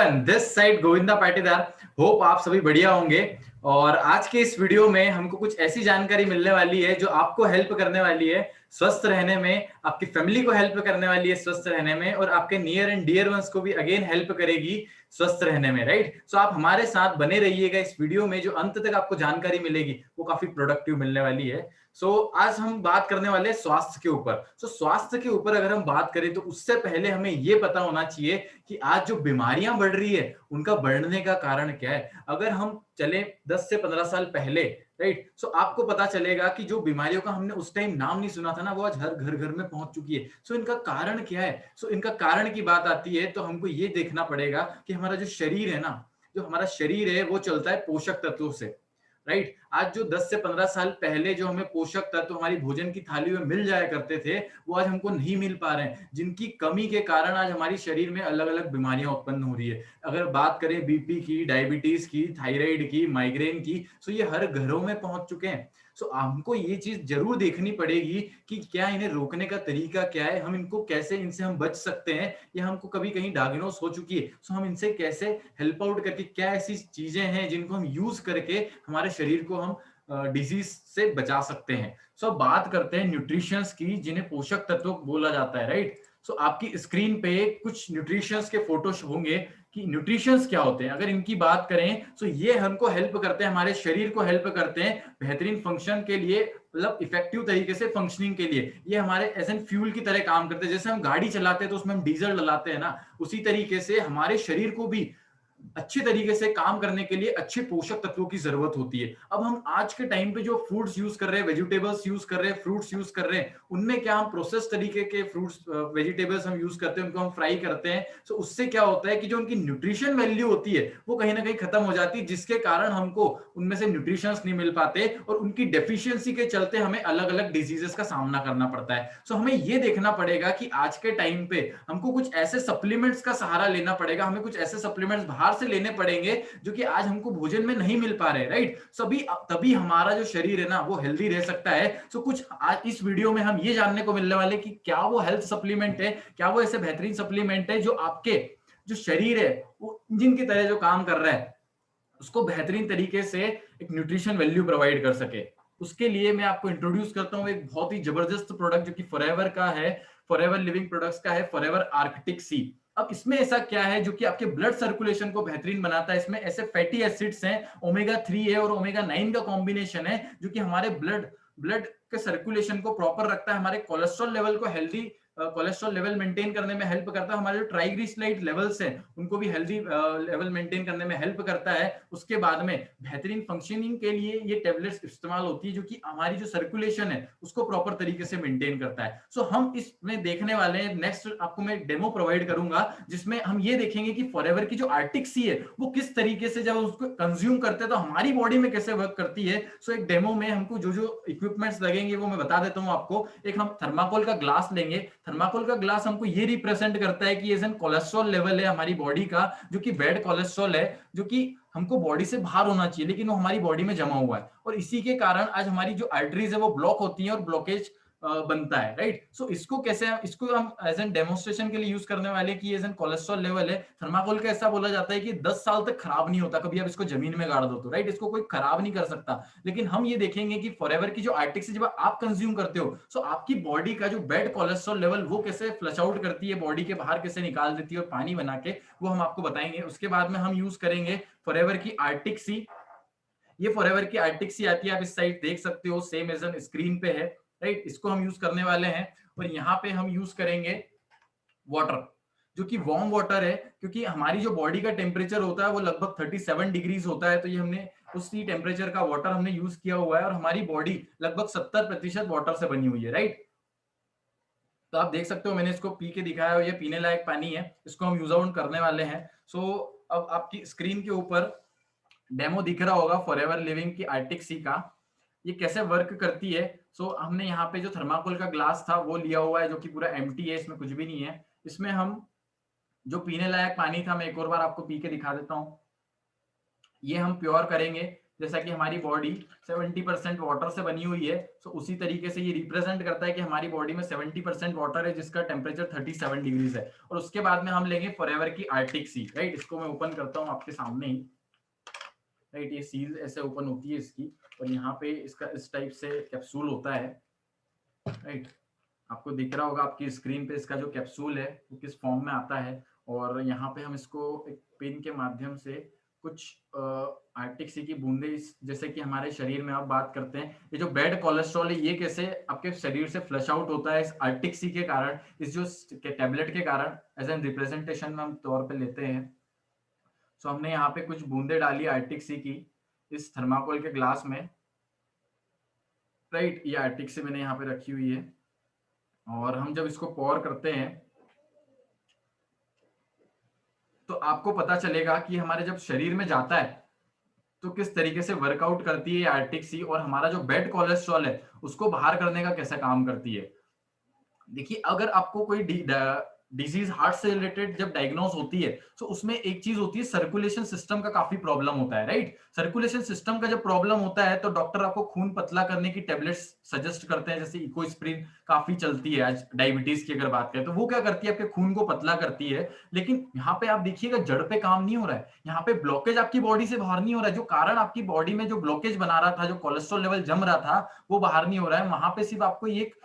Everyone, this side Govinda Patidar. Hope आप सभी बढ़िया होंगे। और आज के इस वीडियो में हमको कुछ ऐसी जानकारी मिलने वाली है जो आपको हेल्प करने वाली है स्वस्थ रहने में, आपकी फैमिली को हेल्प करने वाली है स्वस्थ रहने में, और आपके नियर एंड डियर वंस को भी अगेन हेल्प करेगी स्वस्थ रहने में, राइट। सो आप हमारे साथ बने रहिएगा इस वीडियो में। जो अंत तक आपको जानकारी मिलेगी वो काफी प्रोडक्टिव मिलने वाली है। आज हम बात करने वाले हैं स्वास्थ्य के ऊपर। स्वास्थ्य के ऊपर अगर हम बात करें तो उससे पहले हमें ये पता होना चाहिए कि आज जो बीमारियां बढ़ रही है उनका बढ़ने का कारण क्या है। अगर हम चले 10 से 15 साल पहले, राइट, आपको पता चलेगा कि जो बीमारियों का हमने उस टाइम नाम नहीं सुना था ना, वो आज हर घर घर में पहुंच चुकी है। इनका कारण क्या है? इनका कारण की बात आती है तो हमको ये देखना पड़ेगा कि हमारा जो शरीर है ना, जो हमारा शरीर है वो चलता है पोषक तत्वों से, राइट। आज जो 10 से 15 साल पहले जो हमें पोषक तत्व हमारी भोजन की थाली में मिल जाया करते थे, वो आज हमको नहीं मिल पा रहे हैं, जिनकी कमी के कारण आज हमारी शरीर में अलग अलग बीमारियां उत्पन्न हो रही है। अगर बात करें बीपी की, डायबिटीज की, थायराइड की, माइग्रेन की, ये हर घरों में पहुंच चुके हैं। हमको ये चीज जरूर देखनी पड़ेगी कि क्या इन्हें रोकने का तरीका क्या है, हम इनको कैसे, इनसे हम बच सकते हैं, या हमको कभी कहीं डायग्नोस हो चुकी है, हम इनसे कैसे हेल्प आउट करके, क्या ऐसी चीजें हैं जिनको हम यूज करके हमारे शरीर को हम डिजीज से बचा सकते हैं। अब बात करते हैं न्यूट्रिशंस की, जिन्हें पोषक तत्व बोला जाता है, राइट। आपकी स्क्रीन पे कुछ न्यूट्रिशंस के फोटो होंगे कि न्यूट्रिशंस क्या होते हैं। अगर इनकी बात करें तो ये हमको हेल्प करते हैं, हमारे शरीर को हेल्प करते हैं बेहतरीन फंक्शन के लिए, मतलब इफेक्टिव तरीके से फंक्शनिंग के लिए। ये हमारे एज एन फ्यूल की तरह काम करते हैं। जैसे हम गाड़ी चलाते हैं तो उसमें हम डीजल डलाते हैं ना, उसी तरीके से हमारे शरीर को भी अच्छे तरीके से काम करने के लिए अच्छे पोषक तत्वों की जरूरत होती है। अब हम आज के टाइम पे जो फ्रूट्स यूज कर रहे हैं, वेजिटेबल्स यूज कर रहे हैं, फ्रूट्स यूज कर रहे हैं, उनमें क्या हम प्रोसेस तरीके के फ्रूट्स वेजिटेबल्स हम यूज करते हैं, उनको हम फ्राई करते हैं। उससे क्या होता है कि जो उनकी न्यूट्रिशन वैल्यू होती है वो कहीं ना कहीं खत्म हो जाती है, जिसके कारण हमको उनमें से न्यूट्रिशंस नहीं मिल पाते, और उनकी डेफिशिएंसी के चलते हमें अलग अलग डिजीजेस का सामना करना पड़ता है। हमें ये देखना पड़ेगा कि आज के टाइम पे हमको कुछ ऐसे सप्लीमेंट्स का सहारा लेना पड़ेगा, हमें कुछ ऐसे सप्लीमेंट्स बाहर से लेने पड़ेंगे जो कि आज हमको भोजन में नहीं मिल पा रहे, राइट। तभी हमारा जो शरीर है ना वो हेल्दी रह सकता है। कुछ आज इस वीडियो में हम ये जानने को मिलने वाले कि क्या वो हेल्थ सप्लीमेंट है, क्या वो ऐसे बेहतरीन सप्लीमेंट है जो आपके जो शरीर है वो इंजन की तरह जो काम कर रहा है उसको बेहतरीन तरीके से एक न्यूट्रिशन वैल्यू प्रोवाइड कर सके। उसके लिए मैं आपको इंट्रोड्यूस करता हूं एक बहुत ही जबरदस्त प्रोडक्ट जो कि फॉरएवर का है, फॉरएवर लिविंग प्रोडक्ट्स का है, फॉरएवर आर्कटिक सी। अब इसमें ऐसा क्या है जो कि आपके ब्लड सर्कुलेशन को बेहतरीन बनाता है? इसमें ऐसे फैटी एसिड्स हैं, ओमेगा 3 है और ओमेगा 9 का कॉम्बिनेशन है, जो कि हमारे ब्लड के सर्कुलेशन को प्रॉपर रखता है, हमारे कोलेस्ट्रॉल लेवल को हेल्दी कोलेस्ट्रॉल लेवल मेंटेन करने में हेल्प करता है, हमारे जो ट्राइग्लिसराइड लेवल्स हैं उनको भी हेल्दी लेवल मेंटेन करने में हेल्प करता है। उसके बाद में बेहतरीन फंक्शनिंग के लिए ये टेबलेट्स इस्तेमाल होती है जो कि हमारी जो सर्कुलेशन है उसको प्रॉपर तरीके से मेंटेन करता है। हम इसमें देखने वाले हैं, नेक्स्ट आपको मैं डेमो प्रोवाइड करूंगा जिसमें हम ये देखेंगे कि फॉरएवर की जो आर्टिक सी है वो किस तरीके से जब उसको कंज्यूम करते हैं तो हमारी बॉडी में कैसे वर्क करती है। एक डेमो में हमको जो जो इक्विपमेंट्स लगेंगे वो मैं बता देता हूं आपको। एक हम थर्माकोल का ग्लास लेंगे। थर्माकोल का ग्लास हमको ये रिप्रेजेंट करता है कि ये कोलेस्ट्रॉल लेवल है हमारी बॉडी का, जो कि बैड कोलेस्ट्रॉल है, जो कि हमको बॉडी से बाहर होना चाहिए लेकिन वो हमारी बॉडी में जमा हुआ है, और इसी के कारण आज हमारी जो आर्टरीज है वो ब्लॉक होती हैं और ब्लॉकेज बनता है, राइट। इसको कैसे, इसको हम एज एन डेमोन्स्ट्रेशन के लिए यूज करने वाले कि एज एन कोलेस्ट्रॉल लेवल है। थर्माकोल का ऐसा बोला जाता है कि 10 साल तक खराब नहीं होता, कभी आप इसको जमीन में गाड़ दो तो, राइट, इसको कोई खराब नहीं कर सकता। लेकिन हम ये देखेंगे कि फॉरएवर की जो आर्टिक से जब आप कंज्यूम करते हो आपकी बॉडी का जो बैड कोलेस्ट्रॉल लेवल वो कैसे फ्लश आउट करती है, बॉडी के बाहर कैसे निकाल देती है और पानी बना के, वो हम आपको बताएंगे। उसके बाद में हम यूज करेंगे फॉरएवर की आर्टिक सी। ये फॉरएवर की आर्टिक सी आती है, आप इस साइड देख सकते हो, सेम एज एन स्क्रीन पे है, राइट। इसको हम यूज करने वाले हैं, और यहाँ पे हम यूज करेंगे वाटर, जो कि वार्म वाटर है, क्योंकि हमारी जो बॉडी का टेम्परेचर होता है वो लगभग 37 डिग्रीज होता है। तो ये हमने उसी टेम्परेचर का वाटर हमने यूज किया हुआ है, और हमारी बॉडी लगभग 70% वाटर से बनी हुई है, राइट। तो आप देख सकते हो मैंने इसको पी के दिखाया है, ये पीने लायक पानी है, इसको हम यूज आउट करने वाले हैं। अब आपकी स्क्रीन के ऊपर डेमो दिख रहा होगा फॉरएवर लिविंग की आर्टिक सी का, ये कैसे वर्क करती है। हमने यहाँ पे जो थर्माकोल का ग्लास था वो लिया हुआ है, जो कि पूरा एम्प्टी है, इसमें कुछ भी नहीं है। इसमें हम जो पीने लायक पानी था, मैं एक और बार आपको पी के दिखा देता हूँ। ये हम प्योर करेंगे, जैसा कि हमारी बॉडी 70% वाटर से बनी हुई है, तो उसी तरीके से ये रिप्रेजेंट करता है कि हमारी बॉडी में 70% वाटर है जिसका टेम्परेचर 37 डिग्रीज है। और उसके बाद में हम लेंगे फॉरएवर की आर्टिक सी, राइट। इसको मैं ओपन करता हूँ आपके सामने ही, राइट। ये सील ऐसे ओपन होती है इसकी, और यहाँ पे इसका इस टाइप से कैप्सूल होता है, राइट। आपको दिख रहा होगा आपकी स्क्रीन पे इसका जो कैप्सूल है वो किस फॉर्म में आता है। और यहाँ पे हम इसको एक पेन के माध्यम से कुछ आर्टिक सी की बूंदे, जैसे कि हमारे शरीर में आप बात करते हैं, ये जो बैड कोलेस्ट्रॉल है ये कैसे आपके शरीर से फ्लश आउट होता है इस आर्टिक सी के कारण, इस जो टेबलेट के कारण, एज एन रिप्रेजेंटेशन में हम तौर पे लेते हैं। सो हमने यहाँ पे कुछ बूंदे डाली आर्टिक सी की इस थर्माकोल के ग्लास में, राइट। ये आर्टिक सी मैंने यहाँ पे रखी हुई है, और हम जब इसको पॉर करते हैं तो आपको पता चलेगा कि हमारे जब शरीर में जाता है तो किस तरीके से वर्कआउट करती है आर्टिक सी, और हमारा जो बैड कोलेस्ट्रॉल है उसको बाहर करने का कैसा काम करती है। देखिए, अगर आपको कोई डिजीज हार्ट से रिलेटेड जब डायग्नोस होती है तो उसमें एक चीज होती है, सर्कुलेशन सिस्टम का काफी प्रॉब्लम होता है, राइट। सर्कुलेशन सिस्टम का जब प्रॉब्लम होता है तो डॉक्टर आपको खून पतला करने की टेबलेट्स सजेस्ट करते हैं, जैसे इकोस्प्रिन काफी चलती है आज डायबिटीज की अगर बात करें तो वो क्या करती है, आपके खून को पतला करती है। लेकिन यहाँ पे आप देखिएगा जड़ पे काम नहीं हो रहा है, यहाँ पे ब्लॉकेज आपकी बॉडी से बाहर नहीं हो रहा है, जो कारण आपकी बॉडी में जो ब्लॉकेज बना रहा था, जो कोलेस्ट्रॉल लेवल जम रहा था वो बाहर नहीं हो रहा है। वहां पे सिर्फ आपको एक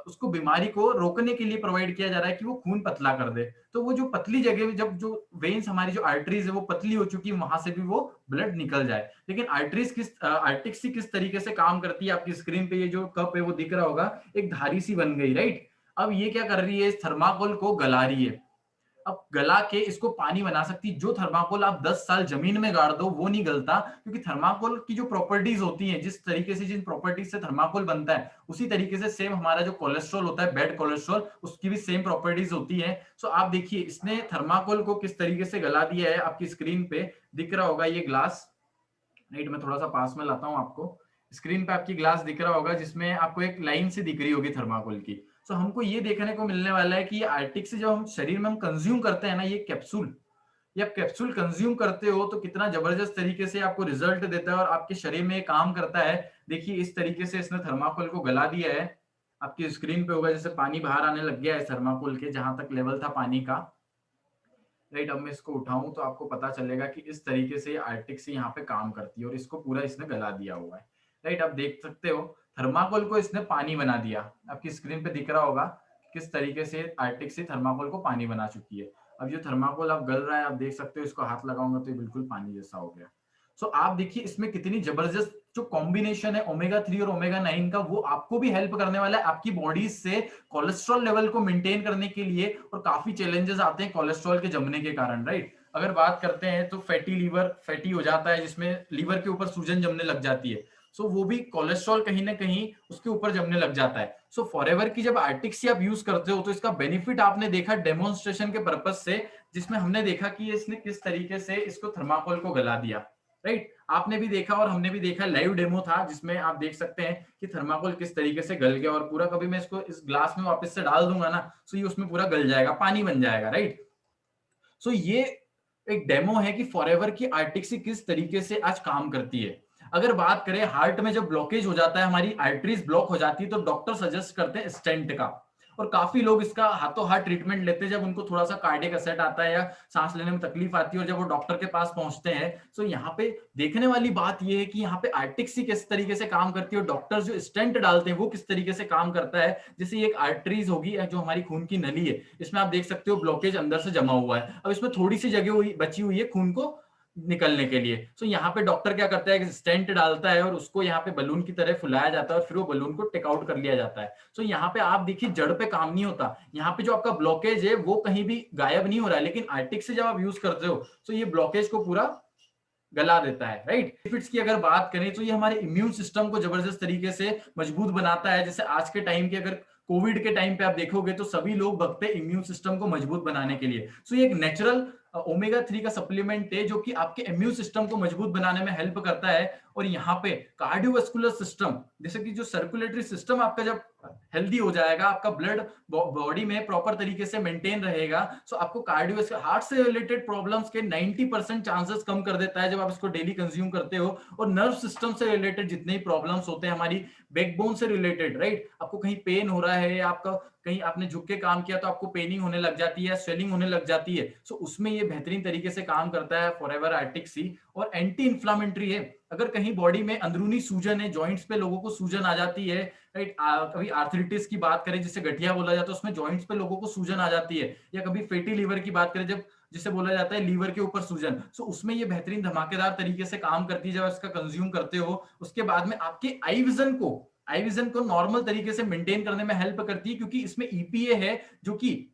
उसको बीमारी को रोकने के लिए प्रोवाइड किया जा रहा है कि वो खून पतला कर दे। तो वो जो पतली जगह, जब जो वेन्स हमारी जो आर्टरीज है वो पतली हो चुकी है, वहां से भी वो ब्लड निकल जाए। लेकिन आर्टरीज आर्टिक सी किस तरीके से काम करती है, आपकी स्क्रीन पे ये जो कप है वो दिख रहा होगा, एक धारी सी बन गई, राइट। अब ये क्या कर रही है, इस थर्माकोल को गला रही है। अब गला के इसको पानी बना सकती। जो थर्माकोल आप 10 साल जमीन में गाड़ दो वो नहीं गलता, क्योंकि थर्माकोल की जो प्रॉपर्टीज होती हैं, जिस तरीके से जिन प्रॉपर्टीज से थर्माकोल बनता है उसी तरीके से सेम हमारा जो कोलेस्ट्रॉल होता है, बैड कोलेस्ट्रॉल, उसकी भी सेम प्रॉपर्टीज होती है। सो आप देखिए इसने थर्माकोल को किस तरीके से गला दिया है, आपकी स्क्रीन पे दिख रहा होगा ये ग्लास, राइट। मैं थोड़ा सा पास में लाता हूं आपको, स्क्रीन पे आपकी ग्लास दिख रहा होगा जिसमें आपको एक लाइन से दिख रही होगी थर्माकोल की। सो हमको ये देखने को मिलने वाला है कि ये आर्टिक से जब हम शरीर में हम कंज्यूम करते हैं ना, ये कैप्सूल, ये आप कैप्सूल कंज्यूम करते हो तो कितना जबरदस्त तरीके से आपको रिजल्ट देता है और आपके शरीर में काम करता है। देखिए इस तरीके से इसने थर्माकोल को गला दिया है, आपकी स्क्रीन पे होगा जैसे पानी बाहर आने लग गया है थर्माकोल के, जहां तक लेवल था पानी का, राइट। अब मैं इसको उठाऊं तो आपको पता चलेगा कि इस तरीके से आर्टिक से यहाँ पे काम करती है, और इसको पूरा इसने गला दिया हुआ है, राइट। आप देख सकते हो थर्माकोल को इसने पानी बना दिया, आपकी स्क्रीन पे दिख रहा होगा किस तरीके से आर्टिक से थर्माकोल को पानी बना चुकी है। अब जो थर्माकोल आप गल रहा है, आप देख सकते हो, इसको हाथ लगाऊंगा तो ये बिल्कुल पानी जैसा हो गया। सो आप देखिए इसमें कितनी जबरदस्त जो कॉम्बिनेशन है ओमेगा 3 और ओमेगा 9 का, वो आपको भी हेल्प करने वाला है आपकी बॉडी से कोलेस्ट्रॉल लेवल को मेंटेन करने के लिए। और काफी चैलेंजेस आते हैं कोलेस्ट्रॉल के जमने के कारण, राइट। अगर बात करते हैं तो फैटी लीवर, फैटी हो जाता है जिसमें लीवर के ऊपर सूजन जमने लग जाती है, सो वो भी कोलेस्ट्रॉल कहीं ना कहीं उसके ऊपर जमने लग जाता है। सो फॉरएवर की जब आर्टिक सी आप यूज करते हो तो इसका बेनिफिट आपने देखा डेमोन्स्ट्रेशन के पर्पज से, जिसमें हमने देखा कि इसने किस तरीके से इसको थर्माकोल को गला दिया, राइट। आपने भी देखा और हमने भी देखा, लाइव डेमो था जिसमें आप देख सकते हैं कि थर्माकोल किस तरीके से गल गया, और पूरा कभी मैं इसको इस ग्लास में वापस से डाल दूंगा ना तो ये उसमें पूरा गल जाएगा, पानी बन जाएगा, राइट। सो ये एक डेमो है कि फॉरएवर की आर्टिक सी किस तरीके से आज काम करती है। अगर बात करें हार्ट में जब ब्लॉकेज हो जाता है, हमारी आर्टरीज ब्लॉक हो जाती है, तो डॉक्टर सजेस्ट करते हैं स्टेंट का, और काफी लोग इसका हाथों हाथ ट्रीटमेंट लेते हैं जब उनको थोड़ा सा कार्डियक असेट आता है या सांस लेने में तकलीफ आती है, और जब वो डॉक्टर के पास पहुंचते हैं। तो यहाँ पे देखने वाली बात ये है कि यहाँ पे आर्टिक सी किस तरीके से काम करती है, और डॉक्टर जो स्टेंट डालते हैं वो किस तरीके से काम करता है। जैसे ये एक आर्टरीज होगी जो हमारी खून की नली है, इसमें आप देख सकते हो ब्लॉकेज अंदर से जमा हुआ है, अब इसमें थोड़ी सी जगह हुई बची हुई है खून को निकलने के लिए। सो यहाँ पे डॉक्टर क्या करता है कि स्टेंट डालता है और उसको यहाँ पे बलून की तरह फुलाया जाता है, और फिर वो बलून को टेक आउट कर लिया जाता है। सो यहाँ पे आप देखिए जड़ पे काम नहीं होता, यहाँ पे जो आपका ब्लॉकेज है वो कहीं भी गायब नहीं हो रहा है, लेकिन आर्टिक से जब आप यूज करते हो तो ये ब्लॉकेज को पूरा गला देता है, राइट। बेनिफिट्स की अगर बात करें तो ये हमारे इम्यून सिस्टम को जबरदस्त तरीके से मजबूत बनाता है। जैसे आज के टाइम के, अगर कोविड के टाइम पे आप देखोगे तो सभी लोग भगते इम्यून सिस्टम को मजबूत बनाने के लिए। सो ये एक नेचुरल ओमेगा 3 का सप्लीमेंट है जो कि आपके इम्यून सिस्टम को मजबूत बनाने में हेल्प करता है। और यहाँ पे कार्डियोवास्कुलर सिस्टम, जैसे कि जो सर्कुलेटरी सिस्टम आपका जब हेल्दी हो जाएगा, आपका ब्लड बॉडी में प्रॉपर तरीके से मेंटेन रहेगा। सो आपको कार्डियो हार्ट से रिलेटेड प्रॉब्लम्स के 90% चांसेस कम कर देता है जब आप इसको डेली कंज्यूम करते हो। और नर्व सिस्टम से रिलेटेड जितने भी प्रॉब्लम्स होते हैं, हमारी बैकबोन से रिलेटेड, राइट, आपको कहीं पेन हो रहा है या आपका कहीं आपने झुक के काम किया तो आपको पेनिंग होने लग जाती है, स्वेलिंग होने लग जाती है, सो उसमें ये बेहतरीन तरीके से काम करता है फॉरएवर आर्टिक सी। और एंटी इंफ्लामेटरी है, अगर कहीं बॉडी में अंदरूनी सूजन है, जॉइंट्स पे लोगों को सूजन आ जाती है, राइट, कभी आर्थराइटिस की बात करें जिसे गठिया बोला जाता है, उसमें जॉइंट्स पे लोगों को सूजन आ जाती है, या कभी फैटी लीवर की बात करें जब जिसे बोला जाता है लीवर के ऊपर सूजन, सो उसमें ये बेहतरीन धमाकेदार तरीके से काम करती है जब इसका कंज्यूम करते हो। उसके बाद में आपके आई विजन को नॉर्मल तरीके से मेंटेन करने में हेल्प करती है, क्योंकि इसमें ईपीए है जो कि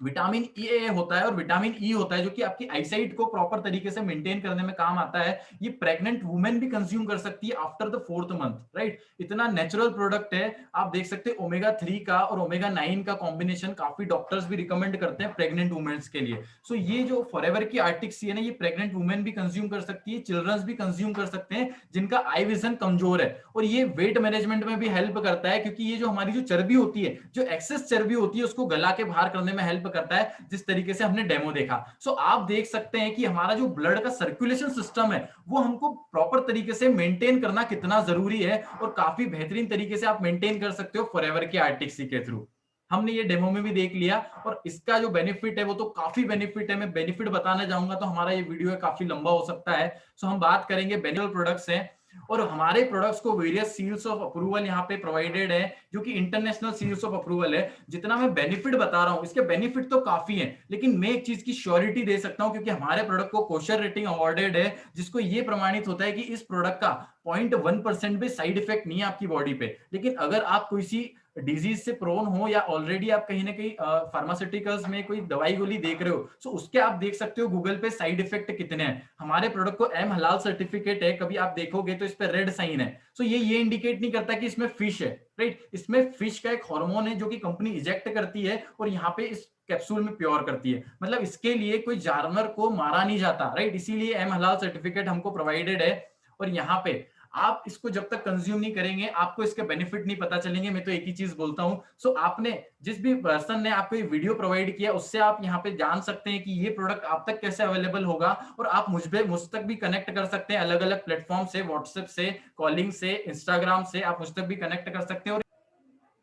विटामिन ए होता है और विटामिन ई होता है जो कि आपकी आईसाइट को प्रॉपर तरीके से मेंटेन करने में काम आता है। ये प्रेग्नेंट वुमेन भी कंज्यूम कर सकती है after the 4th month, right. इतना नेचुरल प्रोडक्ट है। आप देख सकते हैं ओमेगा 3 का और ओमेगा 9 का कॉम्बिनेशन काफी डॉक्टर्स भी रिकमेंड करते हैं प्रेग्नेंट वुमेन्स के लिए। सो ये जो फॉरएवर की आर्टिक सी है ना, ये प्रेग्नेंट वुमेन भी कंज्यूम कर सकती है, चिल्ड्रंस भी कंज्यूम कर सकते हैं जिनका आई विजन कमजोर है। और ये वेट मैनेजमेंट में भी हेल्प करता है, क्योंकि ये जो हमारी जो चर्बी होती है, जो एक्सेस चर्बी होती है, उसको गला के बाहर करने में हेल्प करता है, जिस तरीके से हमने डेमो देखा। सो आप देख सकते हैं कि हमारा जो ब्लड का सर्कुलेशन सिस्टम है वो हमको प्रॉपर तरीके से मेंटेन करना कितना जरूरी है, और काफी बेहतरीन तरीके से आप मेंटेन कर सकते हो फॉरएवर के आर्टिक सी के थ्रू। हमने ये डेमो में भी देख लिया, और इसका जो बेनिफिट है वो तो काफी बेनिफिट है। मैं बेनिफिट बताना चाहूंगा तो हमारा ये वीडियो है काफी लंबा हो सकता है। सो हम बात करेंगे बेनिफिट प्रोडक्ट्स हैं, और हमारे प्रोडक्ट्स को वेरियस सील्स ऑफ अप्रूवल यहाँ पे प्रोवाइडेड है, जो कि इंटरनेशनल सील्स ऑफ अप्रूवल है। जितना मैं बेनिफिट बता रहा हूँ, इसके बेनिफिट तो काफी हैं, लेकिन मैं एक चीज की श्योरिटी दे सकता हूँ, क्योंकि हमारे प्रोडक्ट को कोशर रेटिंग अवॉर्डेड है, जिसको ये प्रमाणित होता है कि इस प्रोडक्ट का 0.1% भी साइड इफेक्ट नहीं है आपकी बॉडी पे। लेकिन अगर आप कोई सी डिजीज से प्रोन हो, या ऑलरेडी आप कहीं ना कहीं फार्मास्यूटिकल्स में कोई दवाई गोली देख रहे हो, सो उसके आप देख सकते हो गूगल पे साइड इफेक्ट कितने हैं। हमारे प्रोडक्ट को एम हलाल सर्टिफिकेट है, कभी आप देखोगे तो इस पे रेड साइन है। सो ये इंडिकेट नहीं करता कि इसमें फिश है, राइट। इसमें फिश का एक हार्मोन है जो कि कंपनी इजेक्ट करती है और यहाँ पे इस कैप्सूल में प्योर करती है। मतलब इसके लिए कोई जानवर को मारा नहीं जाता, राइट। इसीलिए एम हलाल सर्टिफिकेट हमको प्रोवाइडेड है। और यहाँ पे आप इसको जब तक कंज्यूम नहीं करेंगे, आपको इसके बेनिफिट नहीं पता चलेंगे। मैं तो एक ही चीज बोलता हूं। सो आपने जिस भी पर्सन ने आपको ये वीडियो प्रोवाइड किया, उससे आप यहाँ पे जान सकते हैं कि ये प्रोडक्ट आप तक कैसे अवेलेबल होगा, और आप मुझ तक भी कनेक्ट कर सकते हैं अलग अलग प्लेटफॉर्म से, व्हाट्सएप से, कॉलिंग से, इंस्टाग्राम से आप मुझ तक भी कनेक्ट कर सकते हैं। और